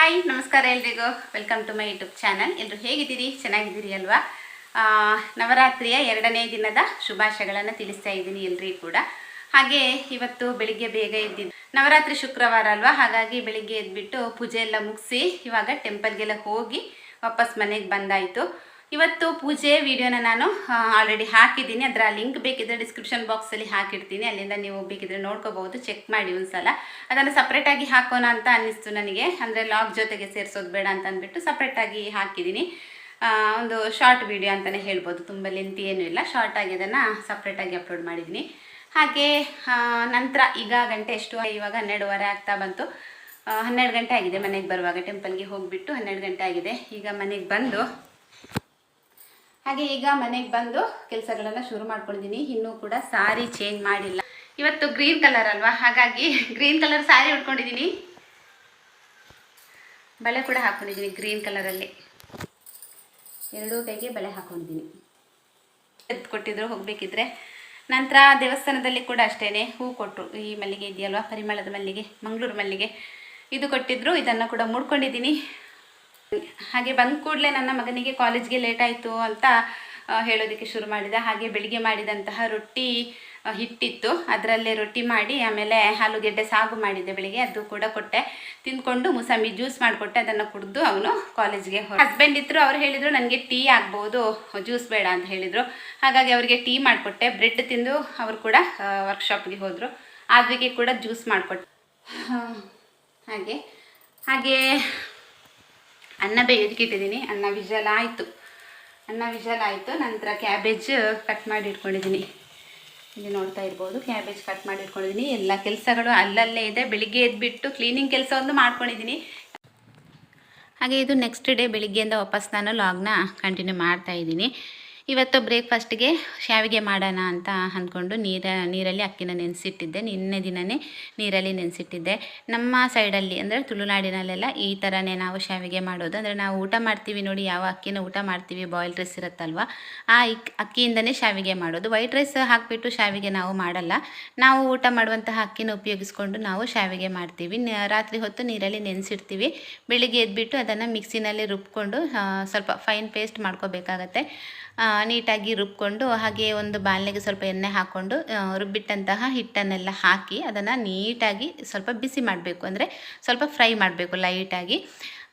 Hi ನಮಸ್ಕಾರ ಎಲ್ರಿಗೂ welcome to my YouTube channel. ಎಲ್ಲರೂ ಹೇಗಿದ್ದೀರಿ? ಚೆನ್ನಾಗಿದ್ದೀರಿ ಅಲ್ವಾ? ನವರಾತ್ರಿಯ 2ನೇ ದಿನದ ಶುಭಾಶಯಗಳನ್ನು ತಿಳಿಸ್ತಾ ಇದ್ದೀನಿ ಎಲ್ರಿಗೂ ಕೂಡ. ಹಾಗೆ ಇವತ್ತು ಬೆಳಿಗ್ಗೆ ಬೇಗ ಎದ್ದಿದ್ದು, ನವರಾತ್ರಿ ಶುಕ್ರವಾರ ಅಲ್ವಾ, ಹಾಗಾಗಿ ಬೆಳಿಗ್ಗೆ ಎದ್ಬಿಟ್ಟು ಪೂಜೆ ಎಲ್ಲ ಮುಗಿಸಿ ಇವಾಗ ಟೆಂಪಲ್ಗೆಲ್ಲ ಹೋಗಿ ವಾಪಸ್ ಮನೆಗೆ ಬಂದಾಯಿತು. ಇವತ್ತು ಪೂಜೆ ವಿಡಿಯೋನ ನಾನು ಆಲ್ರೆಡಿ ಹಾಕಿದ್ದೀನಿ, ಅದರ ಲಿಂಕ್ ಬೇಕಿದ್ದರೆ ಡಿಸ್ಕ್ರಿಪ್ಷನ್ ಬಾಕ್ಸಲ್ಲಿ ಹಾಕಿರ್ತೀನಿ, ಅಲ್ಲಿಂದ ನೀವು ಬೇಕಿದ್ರೆ ನೋಡ್ಕೋಬಹುದು, ಚೆಕ್ ಮಾಡಿ ಒಂದ್ಸಲ. ಅದನ್ನು ಸಪ್ರೇಟಾಗಿ ಹಾಕೋಣ ಅಂತ ಅನ್ನಿಸ್ತು ನನಗೆ, ಅಂದರೆ ಲಾಗ್ ಜೊತೆಗೆ ಸೇರಿಸೋದು ಬೇಡ ಅಂತ ಅಂದ್ಬಿಟ್ಟು ಸಪ್ರೇಟಾಗಿ ಹಾಕಿದ್ದೀನಿ. ಒಂದು ಶಾರ್ಟ್ ವಿಡಿಯೋ ಅಂತಲೇ ಹೇಳ್ಬೋದು, ತುಂಬ ಲೆಂತಿ ಏನೂ ಇಲ್ಲ, ಶಾರ್ಟಾಗಿ ಅದನ್ನು ಸಪ್ರೇಟಾಗಿ ಅಪ್ಲೋಡ್ ಮಾಡಿದ್ದೀನಿ. ಹಾಗೆ ನಂತರ ಈಗ ಗಂಟೆ ಎಷ್ಟು, ಇವಾಗ 12:15 ಆಗ್ತಾ ಬಂತು. 12 ಗಂಟೆ ಆಗಿದೆ ಮನೆಗೆ ಬರುವಾಗ, ಟೆಂಪಲ್ಗೆ ಹೋಗಿಬಿಟ್ಟು 12 ಗಂಟೆ ಆಗಿದೆ. ಈಗ ಮನೆಗೆ ಬಂದು ಕೆಲಸಗಳನ್ನು ಶುರು ಮಾಡ್ಕೊಂಡಿದ್ದೀನಿ. ಇನ್ನೂ ಕೂಡ ಸಾರಿ ಚೇಂಜ್ ಮಾಡಿಲ್ಲ. ಇವತ್ತು ಗ್ರೀನ್ ಕಲರ್ ಅಲ್ವಾ, ಹಾಗಾಗಿ ಗ್ರೀನ್ ಕಲರ್ ಸಾರಿ ಉಟ್ಕೊಂಡಿದ್ದೀನಿ. ಬಳೆ ಕೂಡ ಹಾಕ್ಕೊಂಡಿದ್ದೀನಿ ಗ್ರೀನ್ ಕಲರಲ್ಲಿ, ಎರಡೂ ಕೈಗೆ ಬಳೆ ಹಾಕ್ಕೊಂಡಿದ್ದೀನಿ. ಎದ್ದು ಕೊಟ್ಟಿದ್ರು ಹೋಗಬೇಕಿದ್ರೆ. ನಂತರ ದೇವಸ್ಥಾನದಲ್ಲಿ ಕೂಡ ಅಷ್ಟೇ ಹೂ ಕೊಟ್ಟರು. ಈ ಮಲ್ಲಿಗೆ ಇದೆಯಲ್ವಾ, ಪರಿಮಳದ ಮಲ್ಲಿಗೆ, ಮಂಗಳೂರು ಮಲ್ಲಿಗೆ, ಇದು ಕೊಟ್ಟಿದ್ರು, ಇದನ್ನು ಕೂಡ ಮುಡ್ಕೊಂಡಿದ್ದೀನಿ. ಹಾಗೆ ಬಂದ ಕೂಡಲೇ ನನ್ನ ಮಗನಿಗೆ ಕಾಲೇಜ್ಗೆ ಲೇಟ್ ಆಯಿತು ಅಂತ ಹೇಳೋದಕ್ಕೆ ಶುರು ಮಾಡಿದೆ. ಹಾಗೆ ಬೆಳಿಗ್ಗೆ ಮಾಡಿದಂತಹ ರೊಟ್ಟಿ ಹಿಟ್ಟಿತ್ತು, ಅದರಲ್ಲೇ ರೊಟ್ಟಿ ಮಾಡಿ ಆಮೇಲೆ ಆಲೂಗೆಡ್ಡೆ ಸಾಗು ಮಾಡಿದ್ದೆ ಬೆಳಿಗ್ಗೆ, ಅದು ಕೂಡ ಕೊಟ್ಟೆ. ತಿಂದ್ಕೊಂಡು ಮೂಸಂಬಿ ಜ್ಯೂಸ್ ಮಾಡಿಕೊಟ್ಟೆ, ಅದನ್ನು ಕುಡಿದು ಅವನು ಕಾಲೇಜ್ಗೆ ಹಸ್ಬೆಂಡ್ ಇದ್ದರು. ಅವ್ರು ಹೇಳಿದರು ನನಗೆ ಟೀ ಆಗ್ಬೋದು, ಜ್ಯೂಸ್ ಬೇಡ ಅಂತ ಹೇಳಿದರು. ಹಾಗಾಗಿ ಅವರಿಗೆ ಟೀ ಮಾಡಿಕೊಟ್ಟೆ. ಬ್ರೆಡ್ ತಿಂದು ಅವರು ಕೂಡ ವರ್ಕ್ಶಾಪ್ಗೆ ಹೋದರು. ಆದ್ವಿಗೆ ಕೂಡ ಜ್ಯೂಸ್ ಮಾಡಿಕೊಟ್ಟೆ. ಹಾಗೆ ಅನ್ನ ಬೇಯೋದಕ್ಕೆ ಇಟ್ಟಿದ್ದೀನಿ. ಅನ್ನ ವಿಜಲ್ ಆಯಿತು. ನಂತರ ಕ್ಯಾಬೇಜ್ ಕಟ್ ಮಾಡಿ ಇಟ್ಕೊಂಡಿದ್ದೀನಿ. ಇಲ್ಲಿ ನೋಡ್ತಾ ಇರ್ಬೋದು, ಕ್ಯಾಬೇಜ್ ಕಟ್ ಮಾಡಿ ಇಟ್ಕೊಂಡಿದ್ದೀನಿ. ಎಲ್ಲ ಕೆಲಸಗಳು ಅಲ್ಲಲ್ಲೇ ಇದೆ. ಬೆಳಿಗ್ಗೆ ಎದ್ಬಿಟ್ಟು ಕ್ಲೀನಿಂಗ್ ಕೆಲಸ ಒಂದು ಮಾಡ್ಕೊಂಡಿದ್ದೀನಿ. ಹಾಗೆ ಇದು ನೆಕ್ಸ್ಟ್ ಡೇ ಬೆಳಿಗ್ಗೆಯಿಂದ ವಾಪಸ್ ನಾನು ಲಾಗ್ನ ಕಂಟಿನ್ಯೂ ಮಾಡ್ತಾಯಿದ್ದೀನಿ. ಇವತ್ತು ಬ್ರೇಕ್ಫಾಸ್ಟ್ಗೆ ಶಾವಿಗೆ ಮಾಡೋಣ ಅಂತ ಅಂದ್ಕೊಂಡು ನೀರಲ್ಲಿ ಅಕ್ಕಿನ ನೆನೆಸಿಟ್ಟಿದ್ದೆ. ನಿನ್ನೆ ದಿನವೇ ನೀರಲ್ಲಿ ನೆನೆಸಿಟ್ಟಿದ್ದೆ. ನಮ್ಮ ಸೈಡಲ್ಲಿ ಅಂದರೆ ತುಳುನಾಡಿನಲ್ಲೆಲ್ಲ ಈ ಥರನೇ ನಾವು ಶಾವಿಗೆ ಮಾಡೋದು. ಅಂದರೆ ನಾವು ಊಟ ಮಾಡ್ತೀವಿ ನೋಡಿ, ಯಾವ ಅಕ್ಕಿನ ಊಟ ಮಾಡ್ತೀವಿ, ಬಾಯ್ಲ್ಡ್ ರೈಸ್ ಇರುತ್ತಲ್ವ, ಆ ಅಕ್ಕಿಯಿಂದನೇ ಶಾವಿಗೆ ಮಾಡೋದು. ವೈಟ್ ರೈಸ್ ಹಾಕಿಬಿಟ್ಟು ಶಾವಿಗೆ ನಾವು ಮಾಡಲ್ಲ. ನಾವು ಊಟ ಮಾಡುವಂತಹ ಅಕ್ಕಿನ ಉಪಯೋಗಿಸ್ಕೊಂಡು ನಾವು ಶಾವಿಗೆ ಮಾಡ್ತೀವಿ. ರಾತ್ರಿ ಹೊತ್ತು ನೀರಲ್ಲಿ ನೆನೆಸಿಡ್ತೀವಿ. ಬೆಳಿಗ್ಗೆ ಎದ್ಬಿಟ್ಟು ಅದನ್ನು ಮಿಕ್ಸಿನಲ್ಲಿ ರುಬ್ಕೊಂಡು ಸ್ವಲ್ಪ ಫೈನ್ ಪೇಸ್ಟ್ ಮಾಡ್ಕೋಬೇಕಾಗತ್ತೆ. ನೀಟಾಗಿ ರುಬ್ಕೊಂಡು, ಹಾಗೆ ಒಂದು ಬಾಣಲೆಗೆ ಸ್ವಲ್ಪ ಎಣ್ಣೆ ಹಾಕ್ಕೊಂಡು ರುಬ್ಬಿಟ್ಟಂತಹ ಹಿಟ್ಟನ್ನೆಲ್ಲ ಹಾಕಿ ಅದನ್ನು ನೀಟಾಗಿ ಸ್ವಲ್ಪ ಬಿಸಿ ಮಾಡಬೇಕು. ಅಂದರೆ ಸ್ವಲ್ಪ ಫ್ರೈ ಮಾಡಬೇಕು ಲೈಟಾಗಿ.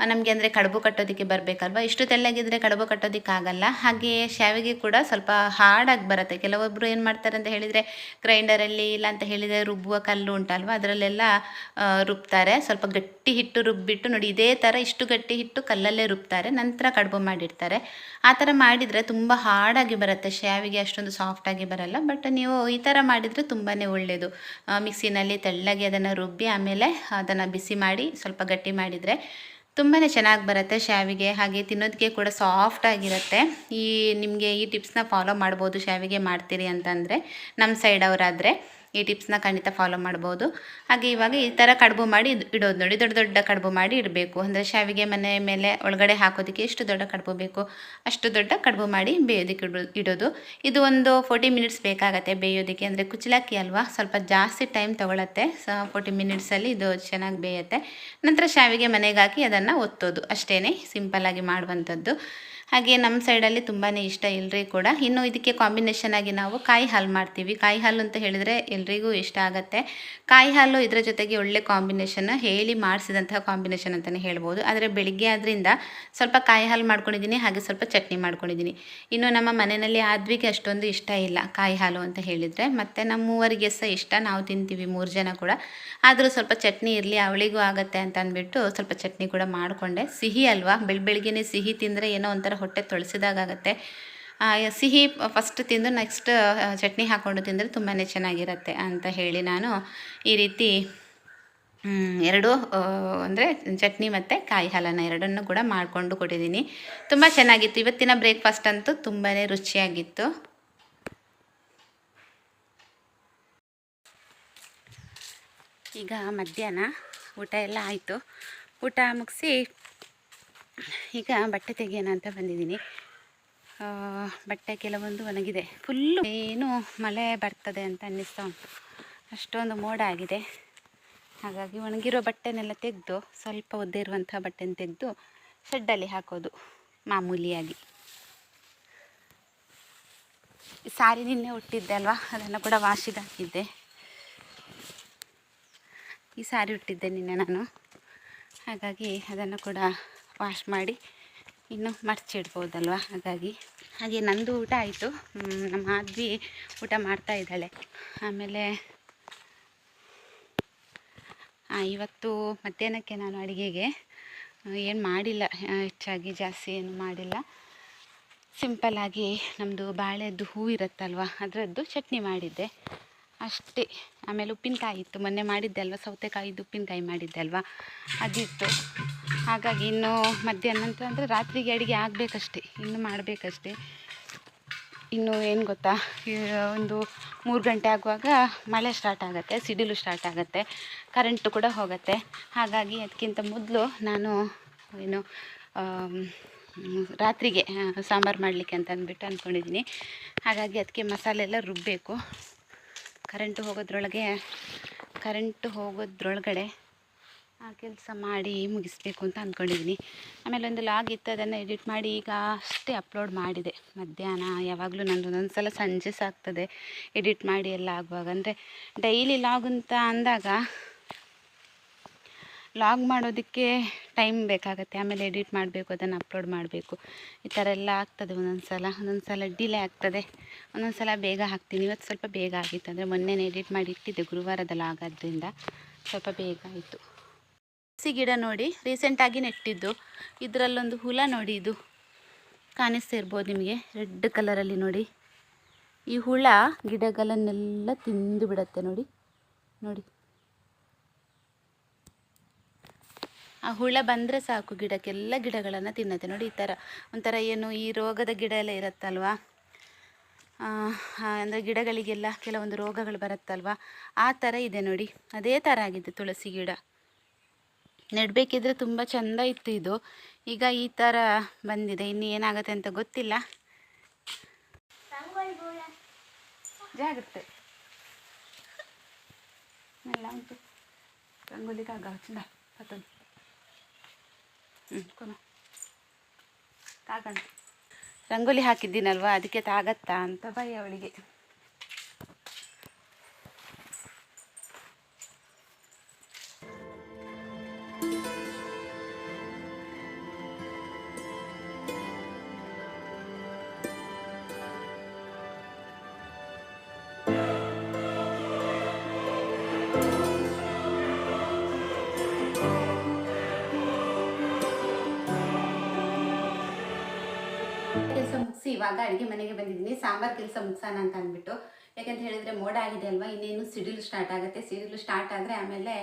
ನಮಗೆ ಅಂದರೆ ಕಡುಬು ಕಟ್ಟೋದಕ್ಕೆ ಬರಬೇಕಲ್ವ, ಇಷ್ಟು ತೆಳ್ಳಗಿದ್ರೆ ಕಡುಬು ಕಟ್ಟೋದಕ್ಕಾಗಲ್ಲ. ಹಾಗೆ ಶಾವಿಗೆ ಕೂಡ ಸ್ವಲ್ಪ ಹಾರ್ಡಾಗಿ ಬರುತ್ತೆ. ಕೆಲವೊಬ್ಬರು ಏನು ಮಾಡ್ತಾರೆ ಅಂತ ಹೇಳಿದರೆ ಗ್ರೈಂಡರಲ್ಲಿ, ಇಲ್ಲ ಅಂತ ಹೇಳಿದರೆ ರುಬ್ಬುವ ಕಲ್ಲು ಉಂಟಲ್ವ, ಅದರಲ್ಲೆಲ್ಲ ರುಬ್ತಾರೆ. ಸ್ವಲ್ಪ ಗಟ್ಟಿ ಹಿಟ್ಟು ರುಬ್ಬಿಟ್ಟು ನೋಡಿ, ಇದೇ ಥರ ಇಷ್ಟು ಗಟ್ಟಿ ಹಿಟ್ಟು ಕಲ್ಲಲ್ಲೇ ರುಬ್ತಾರೆ, ನಂತರ ಕಡುಬು ಮಾಡಿರ್ತಾರೆ. ಆ ಥರ ಮಾಡಿದರೆ ತುಂಬ ಹಾರ್ಡಾಗಿ ಬರುತ್ತೆ ಶಾವಿಗೆ, ಅಷ್ಟೊಂದು ಸಾಫ್ಟಾಗಿ ಬರಲ್ಲ. ಬಟ್ ನೀವು ಈ ಥರ ಮಾಡಿದರೆ ತುಂಬಾ ಒಳ್ಳೆಯದು. ಮಿಕ್ಸಿನಲ್ಲಿ ತೆಳ್ಳಗೆ ಅದನ್ನು ರುಬ್ಬಿ ಆಮೇಲೆ ಅದನ್ನು ಬಿಸಿ ಮಾಡಿ ಸ್ವಲ್ಪ ಗಟ್ಟಿ ಮಾಡಿದರೆ ತುಂಬಾ ಚೆನ್ನಾಗಿ ಬರುತ್ತೆ ಶಾವಿಗೆ. ಹಾಗೆ ತಿನ್ನೋದಕ್ಕೆ ಕೂಡ ಸಾಫ್ಟಾಗಿರುತ್ತೆ. ನಿಮಗೆ ಈ ಟಿಪ್ಸ್ನ ಫಾಲೋ ಮಾಡ್ಬೋದು ಶಾವಿಗೆ ಮಾಡ್ತೀರಿ ಅಂತಂದರೆ, ನಮ್ಮ ಸೈಡ್ ಅವರಾದರೆ ಈ ಟಿಪ್ಸ್ನ ಖಂಡಿತ ಫಾಲೋ ಮಾಡ್ಬೋದು. ಹಾಗೆ ಇವಾಗ ಈ ಥರ ಕಡುಬು ಮಾಡಿ ಇಡೋದು ನೋಡಿ, ದೊಡ್ಡ ದೊಡ್ಡ ಕಡುಬು ಮಾಡಿ ಇಡಬೇಕು. ಅಂದರೆ ಶಾವಿಗೆ ಮನೆ ಮೇಲೆ ಒಳಗಡೆ ಹಾಕೋದಕ್ಕೆ ಎಷ್ಟು ದೊಡ್ಡ ಕಡುಬು ಬೇಕು ಅಷ್ಟು ದೊಡ್ಡ ಕಡುಬು ಮಾಡಿ ಬೇಯೋದಕ್ಕೆ ಇಡೋದು. ಇದು ಒಂದು 40 ಮಿನಿಟ್ಸ್ ಬೇಕಾಗತ್ತೆ ಬೇಯೋದಕ್ಕೆ. ಅಂದರೆ ಕುಚ್ಚಲಕ್ಕಿ ಅಲ್ವಾ, ಸ್ವಲ್ಪ ಜಾಸ್ತಿ ಟೈಮ್ ತೊಗೊಳತ್ತೆ. 40 ಮಿನಿಟ್ಸಲ್ಲಿ ಇದು ಚೆನ್ನಾಗಿ ಬೇಯುತ್ತೆ. ನಂತರ ಶಾವಿಗೆ ಮನೆಗೆ ಹಾಕಿ ಅದನ್ನು ಒತ್ತೋದು, ಅಷ್ಟೇ ಸಿಂಪಲ್ಲಾಗಿ ಮಾಡುವಂಥದ್ದು. ಹಾಗೆ ನಮ್ಮ ಸೈಡಲ್ಲಿ ತುಂಬಾ ಇಷ್ಟ ಎಲ್ರಿಗೂ ಕೂಡ. ಇನ್ನು ಇದಕ್ಕೆ ಕಾಂಬಿನೇಷನ್ ಆಗಿ ನಾವು ಕಾಯಿ ಹಾಲು ಮಾಡ್ತೀವಿ. ಕಾಯಿ ಹಾಲು ಅಂತ ಹೇಳಿದರೆ ಎಲ್ರಿಗೂ ಇಷ್ಟ ಆಗುತ್ತೆ. ಕಾಯಿ ಹಾಲು ಇದರ ಜೊತೆಗೆ ಒಳ್ಳೆ ಕಾಂಬಿನೇಷನ್, ಹೇಳಿ ಮಾಡಿಸಿದಂತಹ ಕಾಂಬಿನೇಷನ್ ಅಂತಲೇ ಹೇಳ್ಬೋದು. ಆದರೆ ಬೆಳಿಗ್ಗೆ ಆದ್ದರಿಂದ ಸ್ವಲ್ಪ ಕಾಯಿ ಹಾಲು ಮಾಡ್ಕೊಂಡಿದ್ದೀನಿ, ಹಾಗೆ ಸ್ವಲ್ಪ ಚಟ್ನಿ ಮಾಡ್ಕೊಂಡಿದ್ದೀನಿ. ಇನ್ನು ನಮ್ಮ ಮನೆಯಲ್ಲಿ ಆದ್ವಿಗೆ ಅಷ್ಟೊಂದು ಇಷ್ಟ ಇಲ್ಲ ಕಾಯಿ ಹಾಲು ಅಂತ ಹೇಳಿದರೆ, ಮತ್ತು ನಮ್ಮ ಮೂವರಿಗೆ ಸಹ ಇಷ್ಟ, ನಾವು ತಿಂತೀವಿ 3 ಜನ ಕೂಡ. ಆದರೂ ಸ್ವಲ್ಪ ಚಟ್ನಿ ಇರಲಿ, ಅವಳಿಗೂ ಆಗುತ್ತೆ ಅಂತ ಅಂದ್ಬಿಟ್ಟು ಸ್ವಲ್ಪ ಚಟ್ನಿ ಕೂಡ ಮಾಡಿಕೊಂಡೆ. ಸಿಹಿ ಅಲ್ವಾ, ಬೆಳಗ್ಗೆನೇ ಸಿಹಿ ತಿಂದರೆ ಏನೋ ಒಂಥರ ಹೊಟ್ಟೆ ತೊಳೆಸಿದಾಗತ್ತೆ. ಸಿಹಿ ಫಸ್ಟ್ ತಿಂದು ನೆಕ್ಸ್ಟ್ ಚಟ್ನಿ ಹಾಕ್ಕೊಂಡು ತಿಂದರೆ ತುಂಬಾ ಚೆನ್ನಾಗಿರುತ್ತೆ ಅಂತ ಹೇಳಿ ನಾನು ಈ ರೀತಿ ಎರಡೂ ಅಂದರೆ ಚಟ್ನಿ ಮತ್ತು ಕಾಯಿ ಹಾಲನ್ನು ಎರಡನ್ನೂ ಕೂಡ ಮಾಡಿಕೊಂಡು ಕೊಟ್ಟಿದ್ದೀನಿ. ತುಂಬ ಚೆನ್ನಾಗಿತ್ತು. ಇವತ್ತಿನ ಬ್ರೇಕ್ಫಾಸ್ಟ್ ಅಂತೂ ತುಂಬಾ ರುಚಿಯಾಗಿತ್ತು. ಈಗ ಮಧ್ಯಾಹ್ನ ಊಟ ಎಲ್ಲ ಆಯಿತು. ಊಟ ಮುಗಿಸಿ ಈಗ ಬಟ್ಟೆ ತೆಗೆಯೋಣ ಅಂತ ಬಂದಿದ್ದೀನಿ. ಬಟ್ಟೆ ಕೆಲವೊಂದು ಒಣಗಿದೆ. ಫುಲ್ಲು ಏನು ಮಳೆ ಬರ್ತದೆ ಅಂತ ಅನ್ನಿಸ್ತಾ ಉಂಟು. ಅಷ್ಟೊಂದು ಮೋಡ ಆಗಿದೆ. ಹಾಗಾಗಿ ಒಣಗಿರೋ ಬಟ್ಟೆನೆಲ್ಲ ತೆಗೆದು ಸ್ವಲ್ಪ ಒದ್ದೆ ಇರುವಂಥ ಬಟ್ಟೆನ ತೆಗೆದು ಶೆಡ್ಡಲ್ಲಿ ಹಾಕೋದು ಮಾಮೂಲಿಯಾಗಿ. ಈ ಸಾರಿ ನಿನ್ನೆ ಉಟ್ಟಿದ್ದೆ ಅಲ್ವಾ, ಅದನ್ನು ಕೂಡ ವಾಶಿಗೆ ಹಾಕಿದ್ದೆ. ಈ ಸಾರಿ ಉಟ್ಟಿದ್ದೆ ನಿನ್ನೆ ನಾನು, ಹಾಗಾಗಿ ಅದನ್ನು ಕೂಡ ವಾಶ್ ಮಾಡಿ ಇನ್ನು ಮಡಚಿಡ್ಬೋದಲ್ವ. ಹಾಗೆ ನಂದು ಊಟ ಆಯಿತು. ನಮ್ಮ ಮಾದ್ವಿ ಊಟ ಮಾಡ್ತಾ ಇದ್ದಾಳೆ. ಆಮೇಲೆ ಇವತ್ತು ಮಧ್ಯಾಹ್ನಕ್ಕೆ ನಾನು ಅಡುಗೆಗೆ ಏನು ಮಾಡಿಲ್ಲ, ಹೆಚ್ಚಾಗಿ ಜಾಸ್ತಿ ಏನು ಮಾಡಿಲ್ಲ. ಸಿಂಪಲ್ಲಾಗಿ ನಮ್ಮದು ಬಾಳೆದ್ದು ಹೂ ಇರುತ್ತಲ್ವ, ಅದರದ್ದು ಚಟ್ನಿ ಮಾಡಿದ್ದೆ ಅಷ್ಟೇ. ಆಮೇಲೆ ಉಪ್ಪಿನಕಾಯಿ ಇತ್ತು, ಮೊನ್ನೆ ಮಾಡಿದ್ದೆ ಅಲ್ವ, ಸೌತೆಕಾಯಿದ್ದು ಉಪ್ಪಿನಕಾಯಿ ಮಾಡಿದ್ದೆ ಅಲ್ವ, ಅದಿತ್ತು. ಹಾಗಾಗಿ ಇನ್ನು ಮಧ್ಯಾಹ್ನ ನಂತರ ಅಂದರೆ ರಾತ್ರಿಗೆ ಅಡುಗೆ ಆಗಬೇಕಷ್ಟೆ, ಇನ್ನು ಮಾಡಬೇಕಷ್ಟೆ. ಇನ್ನು ಏನು ಗೊತ್ತಾ, ಒಂದು 3 ಗಂಟೆ ಆಗುವಾಗ ಮಳೆ ಸ್ಟಾರ್ಟ್ ಆಗುತ್ತೆ, ಸಿಡಿಲು ಸ್ಟಾರ್ಟ್ ಆಗುತ್ತೆ, ಕರೆಂಟು ಕೂಡ ಹೋಗುತ್ತೆ. ಹಾಗಾಗಿ ಅದಕ್ಕಿಂತ ಮೊದಲು ನಾನು ರಾತ್ರಿಗೆ ಸಾಂಬಾರು ಮಾಡಲಿಕ್ಕೆ ಅಂತ ಅಂದ್ಬಿಟ್ಟು ಅಂದ್ಕೊಂಡಿದ್ದೀನಿ. ಹಾಗಾಗಿ ಅದಕ್ಕೆ ಮಸಾಲೆ ಎಲ್ಲ ರುಬ್ಬಬೇಕು. ಕರೆಂಟು ಹೋಗೋದ್ರೊಳಗಡೆ ಆ ಕೆಲಸ ಮಾಡಿ ಮುಗಿಸ್ಬೇಕು ಅಂತ ಅಂದ್ಕೊಂಡಿದ್ದೀನಿ. ಆಮೇಲೆ ಒಂದು ಲಾಗ್ ಇತ್ತು, ಅದನ್ನು ಎಡಿಟ್ ಮಾಡಿ ಈಗ ಅಷ್ಟೇ ಅಪ್ಲೋಡ್ ಮಾಡಿದೆ ಮಧ್ಯಾಹ್ನ. ಯಾವಾಗಲೂ ನಂದು ಒಂದೊಂದು ಸಲ ಸಂಜೆ ಸಾಗ್ತದೆ ಎಡಿಟ್ ಮಾಡಿ ಎಲ್ಲ ಆಗುವಾಗ. ಅಂದರೆ ಡೈಲಿ ಲಾಗ್ ಅಂತ ಅಂದಾಗ ಲಾಗ್ ಮಾಡೋದಕ್ಕೆ ಟೈಮ್ ಬೇಕಾಗುತ್ತೆ, ಆಮೇಲೆ ಎಡಿಟ್ ಮಾಡಬೇಕು, ಅದನ್ನು ಅಪ್ಲೋಡ್ ಮಾಡಬೇಕು, ಈ ಥರ ಎಲ್ಲ ಆಗ್ತದೆ. ಒಂದೊಂದು ಸಲ ಡಿಲೇ ಆಗ್ತದೆ, ಒಂದೊಂದು ಸಲ ಬೇಗ ಹಾಕ್ತೀನಿ. ಇವತ್ತು ಸ್ವಲ್ಪ ಬೇಗ ಆಗಿತ್ತು, ಅಂದರೆ ಮೊನ್ನೆನೇ ಎಡಿಟ್ ಮಾಡಿ ಇಟ್ಟಿದ್ದೆ, ಗುರುವಾರದ ಲಾಗ್ ಆದ್ದರಿಂದ ಸ್ವಲ್ಪ ಬೇಗ ಆಯಿತು. ತುಳಸಿ ಗಿಡ ನೋಡಿ ರೀಸೆಂಟಾಗಿ ನೆಟ್ಟಿದ್ದು. ಇದರಲ್ಲೊಂದು ಹುಳ ನೋಡಿ, ಇದು ಕಾಣಿಸ್ತಾ ಇರ್ಬೋದು ನಿಮಗೆ, ರೆಡ್ ಕಲರಲ್ಲಿ ನೋಡಿ. ಈ ಹುಳ ಗಿಡಗಳನ್ನೆಲ್ಲ ತಿಂದು ಬಿಡುತ್ತೆ ನೋಡಿ. ಆ ಹುಳ ಬಂದರೆ ಸಾಕು, ಗಿಡಕ್ಕೆಲ್ಲ ಗಿಡಗಳನ್ನು ತಿನ್ನತ್ತೆ ನೋಡಿ. ಈ ಥರ ಒಂಥರ ಏನು ಈ ರೋಗದ ಗಿಡ ಎಲ್ಲ ಇರುತ್ತಲ್ವ, ಅಂದರೆ ಗಿಡಗಳಿಗೆಲ್ಲ ಕೆಲವೊಂದು ರೋಗಗಳು ಬರುತ್ತಲ್ವ, ಆ ಥರ ಇದೆ ನೋಡಿ. ಅದೇ ಥರ ಆಗಿದೆ ತುಳಸಿ ಗಿಡ. ನೆಡಬೇಕಿದ್ರೆ ತುಂಬ ಚೆಂದ ಇತ್ತು ಇದು, ಈಗ ಈ ಥರ ಬಂದಿದೆ. ಇನ್ನು ಏನಾಗುತ್ತೆ ಅಂತ ಗೊತ್ತಿಲ್ಲ. ಜಾಗ್ರತೆ ಎಲ್ಲ ಉಂಟು ರಂಗೋಲಿಗಾಗ ಚಂದ ಪತ್ತೊಂದು ತಾಗಂಟು ರಂಗೋಲಿ ಹಾಕಿದ್ದೀನಲ್ವ, ಅದಕ್ಕೆ ತಾಗತ್ತಾ ಅಂತ ಭಯ ಅವಳಿಗೆ. ಕೆಲಸ ಮುಗಿಸಿ ಇವಾಗ ಅಡುಗೆ ಮನೆಗೆ ಬಂದಿದ್ದೀನಿ. ಸಾಂಬಾರು ಕೆಲಸ ಮುಗಿಸೋಣ ಅಂತ ಅಂದ್ಬಿಟ್ಟು, ಯಾಕಂತ ಹೇಳಿದರೆ ಮೋಡ ಆಗಿದೆ ಅಲ್ವಾ, ಇನ್ನೇನು ಸಿಡಿಲು ಸ್ಟಾರ್ಟ್ ಆಗುತ್ತೆ. ಸಿಡಿಲು ಸ್ಟಾರ್ಟ್ ಆದರೆ ಆಮೇಲೆ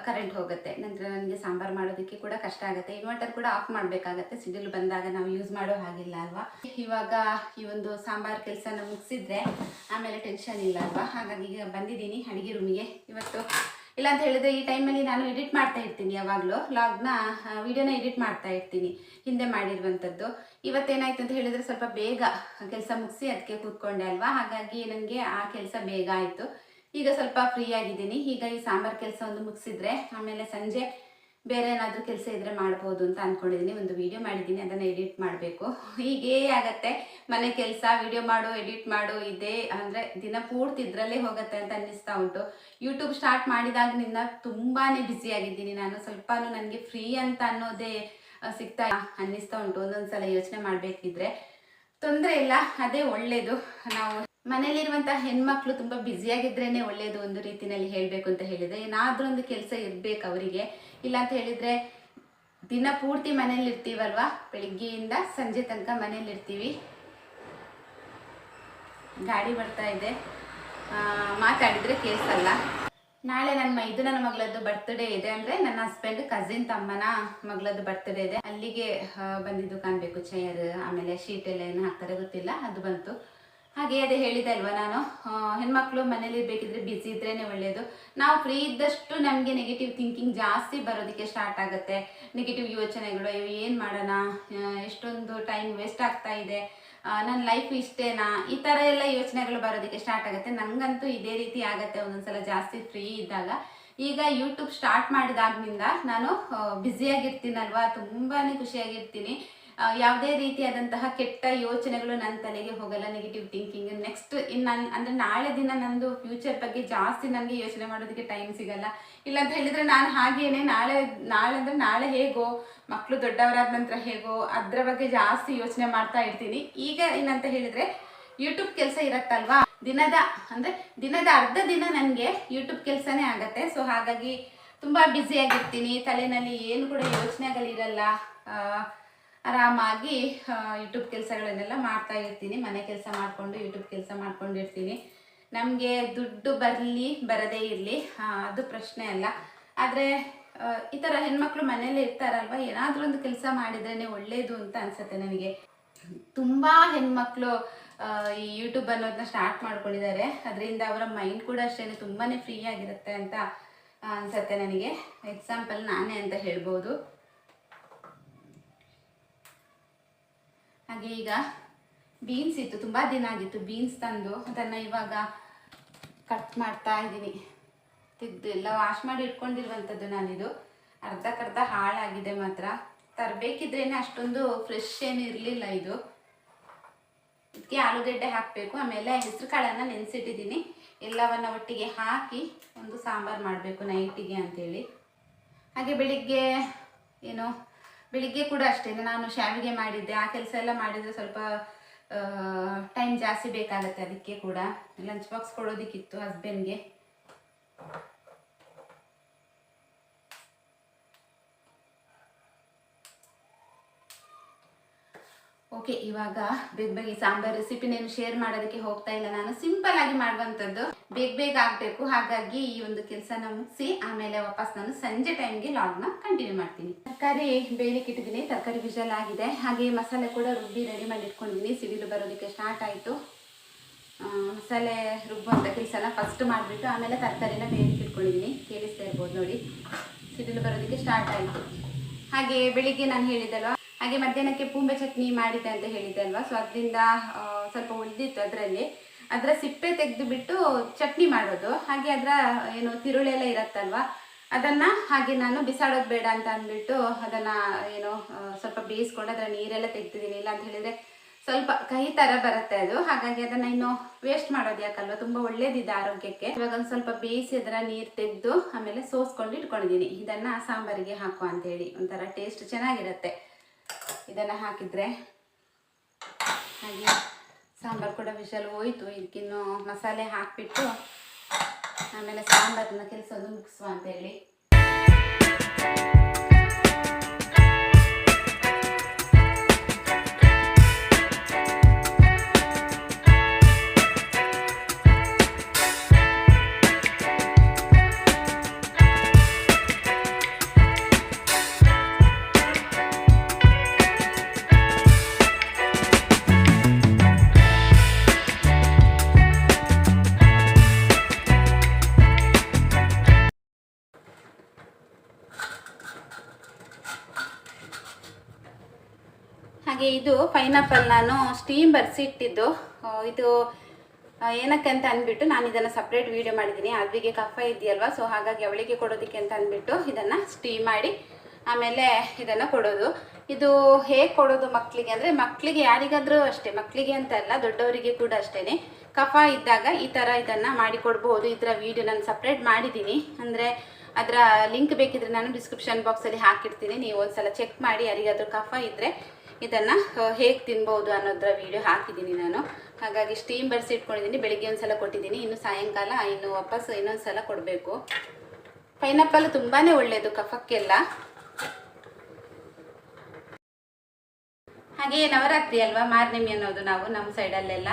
ಕರೆಂಟ್ ಹೋಗುತ್ತೆ, ನಂತರ ನನಗೆ ಸಾಂಬಾರು ಮಾಡೋದಕ್ಕೆ ಕೂಡ ಕಷ್ಟ ಆಗುತ್ತೆ. ಇನ್ವರ್ಟರ್ ಕೂಡ ಆಫ್ ಮಾಡಬೇಕಾಗತ್ತೆ, ಸಿಡಿಲು ಬಂದಾಗ ನಾವು ಯೂಸ್ ಮಾಡೋ ಹಾಗಿಲ್ಲ ಅಲ್ವಾ. ಇವಾಗ ಈ ಒಂದು ಸಾಂಬಾರು ಕೆಲಸನ ಮುಗಿಸಿದ್ರೆ ಆಮೇಲೆ ಟೆನ್ಷನ್ ಇಲ್ಲ ಅಲ್ವಾ. ಹಾಗಾಗಿ ಈಗ ಬಂದಿದ್ದೀನಿ ಅಡುಗೆ ರೂಮಿಗೆ. ಇವತ್ತು ಇಲ್ಲ ಅಂತ ಹೇಳಿದ್ರೆ ಈ ಟೈಮಲ್ಲಿ ನಾನು ಎಡಿಟ್ ಮಾಡ್ತಾ ಇರ್ತೀನಿ, ಯಾವಾಗಲೂ ವ್ಲಾಗ್ನ ವಿಡಿಯೋನ ಎಡಿಟ್ ಮಾಡ್ತಾ ಇರ್ತೀನಿ, ಹಿಂದೆ ಮಾಡಿರುವಂಥದ್ದು. ಇವತ್ತೇನಾಯ್ತು ಅಂತ ಹೇಳಿದರೆ ಸ್ವಲ್ಪ ಬೇಗ ಕೆಲಸ ಮುಗಿಸಿ ಅದಕ್ಕೆ ಕೂತ್ಕೊಂಡೆ ಅಲ್ವಾ, ಹಾಗಾಗಿ ನನಗೆ ಆ ಕೆಲಸ ಬೇಗ ಆಯಿತು. ಈಗ ಸ್ವಲ್ಪ ಫ್ರೀ ಆಗಿದ್ದೀನಿ. ಈಗ ಈ ಸಾಂಬಾರು ಕೆಲಸ ಒಂದು ಮುಗಿಸಿದ್ರೆ ಆಮೇಲೆ ಸಂಜೆ ಬೇರೆ ಏನಾದರೂ ಕೆಲಸ ಇದ್ದರೆ ಮಾಡ್ಬೋದು ಅಂತ ಅಂದ್ಕೊಂಡಿದ್ದೀನಿ. ಒಂದು ವಿಡಿಯೋ ಮಾಡಿದ್ದೀನಿ, ಅದನ್ನು ಎಡಿಟ್ ಮಾಡಬೇಕು. ಹೀಗೇ ಆಗತ್ತೆ ಮನೆ ಕೆಲಸ, ವಿಡಿಯೋ ಮಾಡು, ಎಡಿಟ್ ಮಾಡು, ಇದೇ ಅಂದರೆ ದಿನ ಪೂರ್ತಿ ಇದರಲ್ಲೇ ಹೋಗುತ್ತೆ ಅಂತ ಅನ್ನಿಸ್ತಾ ಉಂಟು. ಯೂಟ್ಯೂಬ್ ಸ್ಟಾರ್ಟ್ ಮಾಡಿದಾಗಿನಿಂದ ತುಂಬಾ ಬ್ಯುಸಿಯಾಗಿದ್ದೀನಿ ನಾನು. ಸ್ವಲ್ಪನೂ ನನಗೆ ಫ್ರೀ ಅಂತ ಅನ್ನೋದೇ ಸಿಗ್ತಾ ಅನ್ನಿಸ್ತಾ ಉಂಟು. ಒಂದೊಂದು ಸಲ ಯೋಚನೆ ಮಾಡಬೇಕಿದ್ರೆ ತೊಂದರೆ ಇಲ್ಲ, ಅದೇ ಒಳ್ಳೆಯದು. ನಾವು ಮನೇಲಿರುವಂಥ ಹೆಣ್ಮಕ್ಳು ತುಂಬ ಬ್ಯುಸಿಯಾಗಿದ್ರೇ ಒಳ್ಳೆಯದು ಒಂದು ರೀತಿಯಲ್ಲಿ ಹೇಳಬೇಕು ಅಂತ ಹೇಳಿದರೆ. ಏನಾದರೂ ಒಂದು ಕೆಲಸ ಇರಬೇಕು ಅವರಿಗೆ, ಇಲ್ಲ ಅಂತ ಹೇಳಿದರೆ ದಿನ ಪೂರ್ತಿ ಮನೇಲಿ ಇರ್ತೀವಲ್ವ, ಬೆಳಿಗ್ಗೆಯಿಂದ ಸಂಜೆ ತನಕ ಮನೇಲಿರ್ತೀವಿ. ಗಾಡಿ ಬರ್ತಾ ಇದೆ, ಮಾತಾಡಿದರೆ ಕೇಳಿಸಲ್ಲ. ನಾಳೆ ನನ್ನ ಮಗಳದ್ದು ಬರ್ತ್ಡೇ ಇದೆ, ಅಂದರೆ ನನ್ನ ಹಸ್ಬೆಂಡ್ ಕಸಿನ್ ತಮ್ಮನ ಮಗಳದ್ದು ಬರ್ತ್ಡೇ ಇದೆ. ಅಲ್ಲಿಗೆ ಬಂದಿದ್ದು ಕಾಣಬೇಕು. ಚೇರ್ ಆಮೇಲೆ ಶೀಟ್ ಎಲ್ಲ ಏನು ಹಾಕ್ತಾರೆ ಗೊತ್ತಿಲ್ಲ, ಅದು ಬಂತು. ಹಾಗೆ ಅದೇ ಹೇಳಿದೆ ಅಲ್ವಾ ನಾನು, ಹೆಣ್ಮಕ್ಳು ಮನೇಲಿ ಇರಬೇಕಿದ್ರೆ ಬ್ಯುಸಿ ಇದ್ರೇ ಒಳ್ಳೆಯದು. ನಾವು ಫ್ರೀ ಇದ್ದಷ್ಟು ನಮಗೆ ನೆಗೆಟಿವ್ ಥಿಂಕಿಂಗ್ ಜಾಸ್ತಿ ಬರೋದಕ್ಕೆ ಸ್ಟಾರ್ಟ್ ಆಗುತ್ತೆ. ನೆಗೆಟಿವ್ ಯೋಚನೆಗಳು, ಏನು ಮಾಡೋಣ, ಎಷ್ಟೊಂದು ಟೈಮ್ ವೇಸ್ಟ್ ಆಗ್ತಾ ಇದೆ, ನನ್ನ ಲೈಫ್ ಇಷ್ಟೇನಾ, ಈ ಥರ ಎಲ್ಲ ಯೋಚನೆಗಳು ಬರೋದಕ್ಕೆ ಸ್ಟಾರ್ಟ್ ಆಗುತ್ತೆ. ನನಗಂತೂ ಇದೇ ರೀತಿ ಆಗುತ್ತೆ ಒಂದೊಂದ್ಸಲ ಜಾಸ್ತಿ ಫ್ರೀ ಇದ್ದಾಗ. ಈಗ ಯೂಟ್ಯೂಬ್ ಸ್ಟಾರ್ಟ್ ಮಾಡಿದಾಗಿನಿಂದ ನಾನು ಬ್ಯುಸಿಯಾಗಿರ್ತೀನಲ್ವಾ, ತುಂಬಾ ಖುಷಿಯಾಗಿರ್ತೀನಿ. ಯಾವುದೇ ರೀತಿಯಾದಂತಹ ಕೆಟ್ಟ ಯೋಚನೆಗಳು ನನ್ನ ತಲೆಗೆ ಹೋಗಲ್ಲ, ನೆಗೆಟಿವ್ ಥಿಂಕಿಂಗ್. ನೆಕ್ಸ್ಟ್ ಅಂದರೆ ನಾಳೆ ದಿನ ನಂದು ಫ್ಯೂಚರ್ ಬಗ್ಗೆ ಜಾಸ್ತಿ ನನಗೆ ಯೋಚನೆ ಮಾಡೋದಕ್ಕೆ ಟೈಮ್ ಸಿಗಲ್ಲ. ಇಲ್ಲಾಂತ ಹೇಳಿದರೆ ನಾನು ಹಾಗೇನೆ ನಾಳೆ ಅಂದರೆ ನಾಳೆ ಹೇಗೋ, ಮಕ್ಕಳು ದೊಡ್ಡವರಾದ ನಂತರ ಹೇಗೋ ಅದರ ಬಗ್ಗೆ ಜಾಸ್ತಿ ಯೋಚನೆ ಮಾಡ್ತಾ ಇರ್ತೀನಿ. ಈಗ ಏನಂತ ಹೇಳಿದರೆ ಯೂಟ್ಯೂಬ್ ಕೆಲಸ ಇರತ್ತಲ್ವಾ, ದಿನದ ಅರ್ಧ ದಿನ ನನಗೆ ಯೂಟ್ಯೂಬ್ ಕೆಲಸನೇ ಆಗುತ್ತೆ. ಸೊ ಹಾಗಾಗಿ ತುಂಬ ಬ್ಯುಸಿಯಾಗಿರ್ತೀನಿ, ತಲೆಯಲ್ಲಿ ಏನು ಕೂಡ ಯೋಚನೆಗಳಿರಲ್ಲ. ಆರಾಮಾಗಿ ಯೂಟ್ಯೂಬ್ ಕೆಲಸಗಳನ್ನೆಲ್ಲ ಮಾಡ್ತಾ ಇರ್ತೀನಿ. ಮನೆ ಕೆಲಸ ಮಾಡಿಕೊಂಡು ಯೂಟ್ಯೂಬ್ ಕೆಲಸ ಮಾಡ್ಕೊಂಡಿರ್ತೀನಿ. ನಮಗೆ ದುಡ್ಡು ಬರದೇ ಇರಲಿ, ಅದು ಪ್ರಶ್ನೆ ಅಲ್ಲ. ಆದರೆ ಈ ಥರ ಹೆಣ್ಮಕ್ಳು ಮನೇಲಿ ಇರ್ತಾರಲ್ವ, ಏನಾದರೂ ಒಂದು ಕೆಲಸ ಮಾಡಿದ್ರೇ ಒಳ್ಳೆಯದು ಅಂತ ಅನಿಸುತ್ತೆ ನನಗೆ. ತುಂಬ ಹೆಣ್ಮಕ್ಳು ಈ ಯೂಟ್ಯೂಬ್ ಅನ್ನೋದನ್ನ ಸ್ಟಾರ್ಟ್ ಮಾಡ್ಕೊಂಡಿದ್ದಾರೆ. ಅದರಿಂದ ಅವರ ಮೈಂಡ್ ಕೂಡ ಅಷ್ಟೇ ತುಂಬಾ ಫ್ರೀ ಆಗಿರುತ್ತೆ ಅಂತ ಅನಿಸುತ್ತೆ ನನಗೆ. ಎಕ್ಸಾಂಪಲ್ ನಾನೇ ಅಂತ ಹೇಳ್ಬೋದು. ಹಾಗೆ ಈಗ ಬೀನ್ಸ್ ಇತ್ತು, ತುಂಬ ದಿನ ಆಗಿತ್ತು ಬೀನ್ಸ್ ತಂದು, ಅದನ್ನು ಇವಾಗ ಕಟ್ ಮಾಡ್ತಾ ಇದ್ದೀನಿ. ತೆಗೆದು ಎಲ್ಲ ವಾಶ್ ಮಾಡಿ ಇಟ್ಕೊಂಡಿರುವಂಥದ್ದು ನಾನಿದು. ಅರ್ಧಕ್ಕರ್ಧ ಹಾಳಾಗಿದೆ ಮಾತ್ರ. ತರಬೇಕಿದ್ರೇನೆ ಅಷ್ಟೊಂದು ಫ್ರೆಶ್ ಏನು ಇರಲಿಲ್ಲ ಇದು. ಇದಕ್ಕೆ ಆಲೂಗಡ್ಡೆ ಹಾಕಬೇಕು, ಆಮೇಲೆ ಹೆಸರು ಕಾಳನ್ನು ನೆನೆಸಿಟ್ಟಿದ್ದೀನಿ. ಎಲ್ಲವನ್ನು ಒಟ್ಟಿಗೆ ಹಾಕಿ ಒಂದು ಸಾಂಬಾರು ಮಾಡಬೇಕು ನೈಟಿಗೆ ಅಂಥೇಳಿ. ಹಾಗೆ ಬೆಳಿಗ್ಗೆ ಕೂಡ ಅಷ್ಟೇ ನಾನು ಶಾವಿಗೆ ಮಾಡಿದ್ದೆ. ಆ ಕೆಲಸ ಎಲ್ಲ ಮಾಡಿದರೆ ಸ್ವಲ್ಪ ಟೈಮ್ ಜಾಸ್ತಿ ಬೇಕಾಗುತ್ತೆ. ಅದಕ್ಕೆ ಕೂಡ ಲಂಚ್ ಬಾಕ್ಸ್ ಕೊಡೋದಕ್ಕಿತ್ತು ಹಸ್ಬೆಂಡ್ಗೆ. ಓಕೆ, ಇವಾಗ ಬೇಗ ಸಾಂಬಾರು ರೆಸಿಪಿನೇನು ಶೇರ್ ಮಾಡೋದಕ್ಕೆ ಹೋಗ್ತಾ ಇಲ್ಲ. ನಾನು ಸಿಂಪಲ್ ಆಗಿ ಮಾಡುವಂಥದ್ದು, ಬೇಗ ಆಗಬೇಕು. ಹಾಗಾಗಿ ಈ ಒಂದು ಕೆಲಸನ ಮುಗಿಸಿ ಆಮೇಲೆ ವಾಪಸ್ ನಾನು ಸಂಜೆ ಟೈಮ್ಗೆ ಲಾಗ್ನ ಕಂಟಿನ್ಯೂ ಮಾಡ್ತೀನಿ. ತರಕಾರಿ ಬೇಯಲಿಕ್ಕೆ ಇಟ್ಟಿದ್ದೀನಿ, ತರಕಾರಿ ವಿಷಲ್ ಆಗಿದೆ. ಹಾಗೆ ಮಸಾಲೆ ಕೂಡ ರುಬ್ಬಿ ರೆಡಿ ಮಾಡಿ ಇಟ್ಕೊಂಡಿದ್ದೀನಿ. ಸಿಡಿಲು ಬರೋದಕ್ಕೆ ಸ್ಟಾರ್ಟ್ ಆಯಿತು. ಮಸಾಲೆ ರುಬ್ಬುವಂಥ ಕೆಲಸನ ಫಸ್ಟ್ ಮಾಡಿಬಿಟ್ಟು ಆಮೇಲೆ ತರಕಾರಿನ ಬೇಯಲಿಕ್ಕೆ ಇಟ್ಕೊಂಡಿದ್ದೀನಿ. ಕೇಳಿಸ್ತಾ ಇರ್ಬೋದು ನೋಡಿ, ಸಿಡಿಲು ಬರೋದಕ್ಕೆ ಸ್ಟಾರ್ಟ್ ಆಯಿತು. ಹಾಗೆ ಬೆಳಿಗ್ಗೆ ನಾನು ಹೇಳಿದ್ದಲ್ವ, ಹಾಗೆ ಮಧ್ಯಾಹ್ನಕ್ಕೆ ಪೂಂಬೆ ಚಟ್ನಿ ಮಾಡಿದ್ದೆ ಅಂತ ಹೇಳಿದ್ದೆ ಅಲ್ವಾ. ಸೊ ಅದರಿಂದ ಸ್ವಲ್ಪ ಉಳಿದಿತ್ತು. ಅದರ ಸಿಪ್ಪೆ ತೆಗೆದು ಬಿಟ್ಟು ಚಟ್ನಿ ಮಾಡೋದು. ಹಾಗೆ ಅದರ ತಿರುಳೆಲ್ಲ ಇರುತ್ತಲ್ವ, ಅದನ್ನು ಹಾಗೆ ನಾನು ಬಿಸಾಡೋದು ಬೇಡ ಅಂತ ಅಂದ್ಬಿಟ್ಟು ಅದನ್ನು ಸ್ವಲ್ಪ ಬೇಯಿಸ್ಕೊಂಡು ಅದರ ನೀರೆಲ್ಲ ತೆಗ್ದಿದ್ದೀನಿ. ಇಲ್ಲ ಅಂತ ಹೇಳಿದರೆ ಸ್ವಲ್ಪ ಕಹಿ ಥರ ಬರುತ್ತೆ ಅದು. ಹಾಗಾಗಿ ಅದನ್ನು ಇನ್ನು ವೇಸ್ಟ್ ಮಾಡೋದು ಯಾಕಲ್ವ, ತುಂಬ ಒಳ್ಳೇದಿದೆ ಆರೋಗ್ಯಕ್ಕೆ. ಇವಾಗ ಒಂದು ಸ್ವಲ್ಪ ಬೇಯಿಸಿ ಅದರ ನೀರು ತೆಗೆದು ಆಮೇಲೆ ಸೋಸ್ಕೊಂಡು ಇಟ್ಕೊಂಡಿದ್ದೀನಿ. ಇದನ್ನು ಸಾಂಬಾರಿಗೆ ಹಾಕುವ ಅಂತೇಳಿ ಒಂಥರ ಟೇಸ್ಟ್ ಚೆನ್ನಾಗಿರುತ್ತೆ ಇದನ್ನು ಹಾಕಿದರೆ. ಹಾಗೆ ಸಾಂಬಾರು ಕೂಡ ವಿಷಲ್ ಹೋಯಿತು. ಇದಕ್ಕಿನ್ನು ಮಸಾಲೆ ಹಾಕಿಬಿಟ್ಟು ಆಮೇಲೆ ಸಾಂಬಾರಿನ ಕೆಲಸ ಮುಗಿಸುವ ಅಂತೇಳಿ. ಹಾಗೆ ಇದು ಪೈನಾಪಲ್ ನಾನು ಸ್ಟೀಮ್ ಬರೆಸಿಟ್ಟಿದ್ದು. ಇದು ಏನಕ್ಕೆ ಅಂತ ಅಂದ್ಬಿಟ್ಟು ನಾನು ಇದನ್ನು ಸಪ್ರೇಟ್ ವೀಡಿಯೋ ಮಾಡಿದ್ದೀನಿ. ಅದ್ವಿಗೆ ಕಫ ಇದೆಯಲ್ವ, ಸೊ ಹಾಗಾಗಿ ಅವಳಿಗೆ ಕೊಡೋದಕ್ಕೆ ಅಂತ ಅಂದ್ಬಿಟ್ಟು ಇದನ್ನು ಸ್ಟೀಮ್ ಮಾಡಿ ಆಮೇಲೆ ಇದನ್ನು ಕೊಡೋದು. ಇದು ಹೇಗೆ ಕೊಡೋದು ಮಕ್ಕಳಿಗೆ ಅಂದರೆ, ಮಕ್ಕಳಿಗೆ ಯಾರಿಗಾದರೂ ಅಷ್ಟೇ, ಮಕ್ಕಳಿಗೆ ಅಂತ ಅಲ್ಲ ದೊಡ್ಡವರಿಗೆ ಕೂಡ ಅಷ್ಟೇ, ಕಫ ಇದ್ದಾಗ ಈ ಥರ ಇದನ್ನು ಮಾಡಿ ಕೊಡ್ಬೋದು. ಇದರ ವೀಡಿಯೋ ನಾನು ಸಪ್ರೇಟ್ ಮಾಡಿದ್ದೀನಿ. ಅಂದರೆ ಅದರ ಲಿಂಕ್ ಬೇಕಿದ್ರೆ ನಾನು ಡಿಸ್ಕ್ರಿಪ್ಷನ್ ಬಾಕ್ಸಲ್ಲಿ ಹಾಕಿರ್ತೀನಿ. ನೀವು ಒಂದ್ಸಲ ಚೆಕ್ ಮಾಡಿ. ಯಾರಿಗಾದರೂ ಕಫ ಇದ್ದರೆ ಇದನ್ನು ಹೇಗೆ ತಿನ್ಬೋದು ಅನ್ನೋದರ ವೀಡಿಯೋ ಹಾಕಿದ್ದೀನಿ ನಾನು. ಹಾಗಾಗಿ ಸ್ಟೀಮ್ ಬರೆಸಿ ಇಟ್ಕೊಂಡಿದ್ದೀನಿ. ಬೆಳಿಗ್ಗೆ ಒಂದು ಸಲ ಕೊಟ್ಟಿದ್ದೀನಿ, ಇನ್ನು ಸಾಯಂಕಾಲ ಇನ್ನು ವಾಪಸ್ ಇನ್ನೊಂದು ಸಲ ಕೊಡಬೇಕು. ಪೈನಾಪಲ್ ತುಂಬಾ ಒಳ್ಳೆಯದು ಕಫಕ್ಕೆಲ್ಲ. ಹಾಗೆ ನವರಾತ್ರಿ ಅಲ್ವಾ, ಮಾರ್ನಿಮಿ ಅನ್ನೋದು ನಾವು ನಮ್ಮ ಸೈಡಲ್ಲೆಲ್ಲ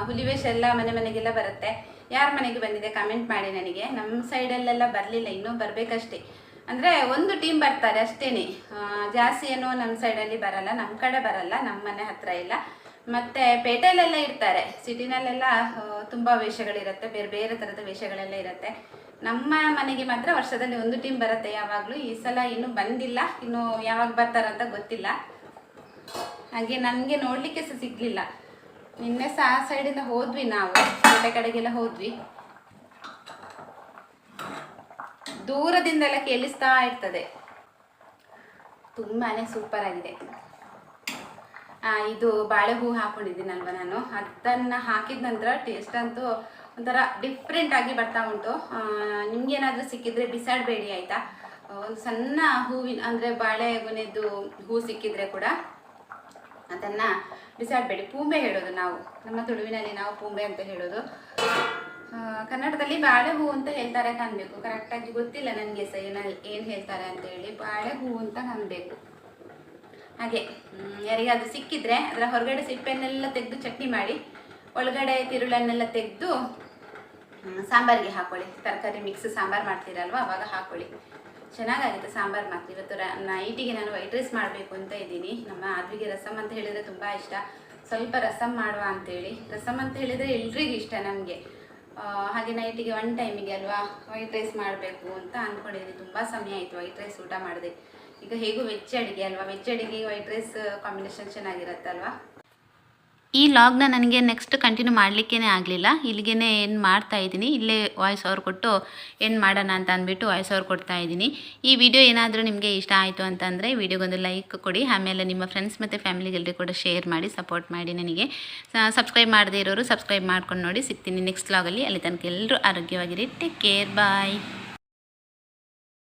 ಹುಲಿವೇಷ ಎಲ್ಲ ಮನೆಗೆಲ್ಲ ಬರುತ್ತೆ. ಯಾರ ಮನೆಗೆ ಬಂದಿದೆ ಕಮೆಂಟ್ ಮಾಡಿ ನನಗೆ. ನಮ್ಮ ಸೈಡಲ್ಲೆಲ್ಲ ಬರಲಿಲ್ಲ, ಇನ್ನೂ ಬರಬೇಕಷ್ಟೇ. ಅಂದರೆ ಒಂದು ಟೀಮ್ ಬರ್ತಾರೆ ಅಷ್ಟೇ, ಜಾಸ್ತಿ ಏನೋ ನಮ್ಮ ಸೈಡಲ್ಲಿ ಬರಲ್ಲ, ನಮ್ಮ ಕಡೆ ಬರಲ್ಲ, ನಮ್ಮ ಮನೆ ಹತ್ತಿರ ಇಲ್ಲ. ಮತ್ತು ಪೇಟೆಯಲ್ಲೆಲ್ಲ ಇರ್ತಾರೆ, ಸಿಟಿನಲ್ಲೆಲ್ಲ ತುಂಬ ವೇಷಗಳಿರುತ್ತೆ, ಬೇರೆ ಬೇರೆ ಥರದ ವೇಷಗಳೆಲ್ಲ ಇರುತ್ತೆ. ನಮ್ಮ ಮನೆಗೆ ಮಾತ್ರ ವರ್ಷದಲ್ಲಿ ಒಂದು ಟೀಮ್ ಬರುತ್ತೆ ಯಾವಾಗಲೂ. ಈ ಸಲ ಇನ್ನೂ ಬಂದಿಲ್ಲ, ಇನ್ನು ಯಾವಾಗ ಬರ್ತಾರಂತ ಗೊತ್ತಿಲ್ಲ. ಹಾಗೆ ನನಗೆ ನೋಡಲಿಕ್ಕೆ ಸಹ ಸಿಗಲಿಲ್ಲ. ನಿನ್ನೆ ಸಹ ಆ ಸೈಡಿಂದ ಹೋದ್ವಿ, ನಾವು ಪೇಟೆ ಕಡೆಗೆಲ್ಲ ಹೋದ್ವಿ. ದೂರದಿಂದೆಲ್ಲ ಕೇಳಿಸ್ತಾ ಇರ್ತದೆ. ತುಂಬಾ ಸೂಪರ್ ಆಗಿದೆ. ಇದು ಬಾಳೆ ಹೂ ಹಾಕೊಂಡಿದ್ದೀನಲ್ವ ನಾನು, ಅದನ್ನು ಹಾಕಿದ ನಂತರ ಟೇಸ್ಟ್ ಅಂತೂ ಒಂಥರ ಡಿಫ್ರೆಂಟ್ ಆಗಿ ಬರ್ತಾ ಉಂಟು. ನಿಮ್ಗೇನಾದರೂ ಸಿಕ್ಕಿದ್ರೆ ಬಿಸಾಡಬೇಡಿ ಆಯಿತಾ. ಒಂದು ಸಣ್ಣ ಹೂವಿನ ಅಂದರೆ ಬಾಳೆಗೊನೆದು ಹೂ ಸಿಕ್ಕಿದ್ರೆ ಕೂಡ ಅದನ್ನು ಬಿಸಾಡಬೇಡಿ. ಪೂಂಬೆ ಹೇಳೋದು ನಾವು, ನಮ್ಮ ತುಳುವಿನಲ್ಲಿ ನಾವು ಪೂಂಬೆ ಅಂತ ಹೇಳೋದು. ಕನ್ನಡದಲ್ಲಿ ಬಾಳೆ ಹೂ ಅಂತ ಹೇಳ್ತಾರೆ ಕಾಣಬೇಕು, ಕರೆಕ್ಟಾಗಿ ಗೊತ್ತಿಲ್ಲ ನನಗೆ ಸಹ ಏನು ಹೇಳ್ತಾರೆ ಅಂತೇಳಿ. ಬಾಳೆ ಹೂ ಅಂತ ಕಾಣಬೇಕು. ಹಾಗೆ ಯಾರಿಗಾದ್ರೂ ಸಿಕ್ಕಿದ್ರೆ ಅದರ ಹೊರಗಡೆ ಸಿಪ್ಪೆನ್ನೆಲ್ಲ ತೆಗೆದು ಚಟ್ನಿ ಮಾಡಿ, ಒಳಗಡೆ ತಿರುಳನ್ನೆಲ್ಲ ತೆಗೆದು ಸಾಂಬಾರಿಗೆ ಹಾಕೊಳ್ಳಿ. ತರಕಾರಿ ಮಿಕ್ಸ್ ಸಾಂಬಾರು ಮಾಡ್ತೀರಲ್ವ, ಅವಾಗ ಹಾಕೊಳ್ಳಿ, ಚೆನ್ನಾಗಾಗುತ್ತೆ ಸಾಂಬಾರು ಮಾತ್ರ. ಇವತ್ತು ನೈಟಿಗೆ ನಾನು ವೈಟ್ ರೈಸ್ ಮಾಡಬೇಕು ಅಂತ ಇದ್ದೀನಿ. ನಮ್ಮ ಆದ್ವಿಗೆ ರಸಮ್ ಅಂತ ಹೇಳಿದರೆ ತುಂಬ ಇಷ್ಟ. ಸ್ವಲ್ಪ ರಸಮ್ ಮಾಡುವ ಅಂತೇಳಿ. ರಸಮ್ ಅಂತ ಹೇಳಿದರೆ ಎಲ್ರಿಗೂ ಇಷ್ಟ ನಮಗೆ. ಹಾಗೆ ನೈಟಿಗೆ 1 ಟೈಮಿಗೆ ಅಲ್ವಾ ವೈಟ್ ರೈಸ್ ಮಾಡಬೇಕು ಅಂತ ಅಂದ್ಕೊಂಡಿದ್ದೀನಿ. ತುಂಬ ಸಮಯ ಆಯಿತು ವೈಟ್ ರೈಸ್ ಊಟ ಮಾಡಿದೆ. ಈಗ ಹೇಗೂ ವೆಜ್ ಅಡುಗೆ ಅಲ್ವಾ, ವೆಜ್ ಅಡುಗೆ ವೈಟ್ ರೈಸ್ ಕಾಂಬಿನೇಷನ್ ಚೆನ್ನಾಗಿರುತ್ತಲ್ವಾ. ಈ ಲಾಗ್ನ ನನಗೆ ನೆಕ್ಸ್ಟ್ ಕಂಟಿನ್ಯೂ ಮಾಡಲಿಕ್ಕೇ ಆಗಲಿಲ್ಲ. ಇಲ್ಲಿಗೆ ಏನು ಮಾಡ್ತಾ ಇದ್ದೀನಿ, ಇಲ್ಲೇ ವಾಯ್ಸ್ ಓವರ್ ಕೊಟ್ಟು ಏನು ಮಾಡೋಣ ಅಂತ ಅಂದ್ಬಿಟ್ಟು ವಾಯ್ಸ್ ಓವರ್ ಕೊಡ್ತಾ ಇದ್ದೀನಿ. ಈ ವಿಡಿಯೋ ಏನಾದರೂ ನಿಮಗೆ ಇಷ್ಟ ಆಯಿತು ಅಂತಂದರೆ ವಿಡಿಯೋಗೊಂದು ಲೈಕ್ ಕೊಡಿ. ಆಮೇಲೆ ನಿಮ್ಮ ಫ್ರೆಂಡ್ಸ್ ಮತ್ತು ಫ್ಯಾಮಿಲಿಗೆಲ್ಲರಿಗೂ ಕೂಡ ಶೇರ್ ಮಾಡಿ, ಸಪೋರ್ಟ್ ಮಾಡಿ. ನನಗೆ ಸಬ್ಸ್ಕ್ರೈಬ್ ಮಾಡದೇ ಇರೋರು ಸಬ್ಸ್ಕ್ರೈಬ್ ಮಾಡ್ಕೊಂಡು ನೋಡಿ. ಸಿಗ್ತೀನಿ ನೆಕ್ಸ್ಟ್ ಲಾಗಲ್ಲಿ. ಅಲ್ಲಿ ತನಕ ಎಲ್ಲರೂ ಆರೋಗ್ಯವಾಗಿರಿ. ಟೇಕ್ ಕೇರ್, ಬಾಯ್.